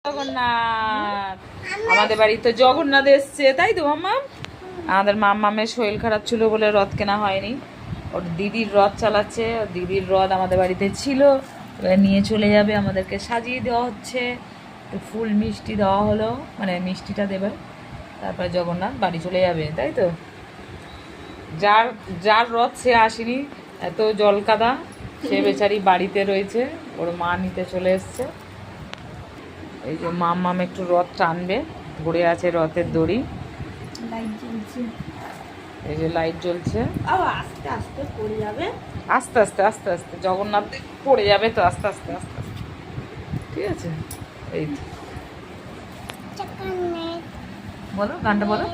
জগন্নাথ আমাদের বাড়িতে জগন্নাথ এসছে, তাই তো মাম্মা? আমাদের মাম্মামের শরীর খারাপ ছিল বলে রথ কেনা হয়নি। ওর দিদির রথ চালাচ্ছে, ওর দিদির রথ আমাদের বাড়িতে ছিল, এবার নিয়ে চলে যাবে। আমাদেরকে সাজিয়ে দেওয়া হচ্ছে, একটু ফুল মিষ্টি দেওয়া হলো, মানে মিষ্টিটা দেবে, তারপরে জগন্নাথ বাড়ি চলে যাবে, তাই তো? যার যার রথ সে আসেনি, এত জলকাদা, সে বেচারি বাড়িতে রয়েছে, ওর মা নিতে চলে এসছে। এই যে মাম্মাম একটু রথ টানবে, ধরে আছে রথের দড়ি, লাইট জ্বলছে, এই যে লাইট জ্বলছে। আস্তে আস্তে পড়ে যাবে, আস্তে আস্তে আস্তে আস্তে জগন্নাথ পড়ে যাবে তো, আস্তে আস্তে আস্তে আস্তে, ঠিক আছে? এই তো বলো, গানটা বলো,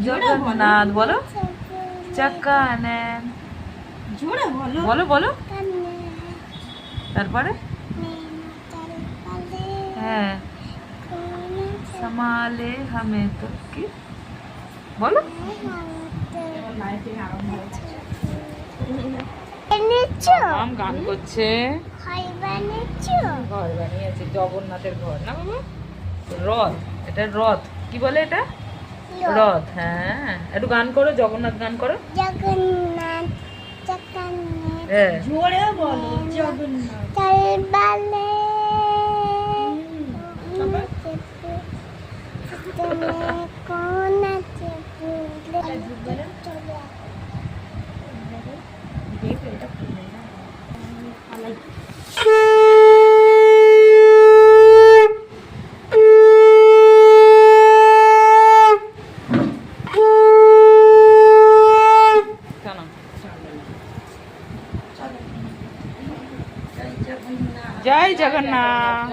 জগন্নাথ বলো, চাকানেন, জোরে বলো, বলো বলো, তারপরে হ্যাঁ সামালে হামে তো কি বলো, মাম গান করছে, ঘর বানিয়েছে, জগন্নাথের ঘর না বাবা, রথ, এটা রথ, কি বলে এটা? রথ। হ্যাঁ, একটু গান করো, জগন্নাথ গান করো। জগন্নাথ জগন্নাথ হ্যাঁ জোরে বলো, জগন্নাথ চলবালে কোন আছে ভুলে জয় জগন্নাথ।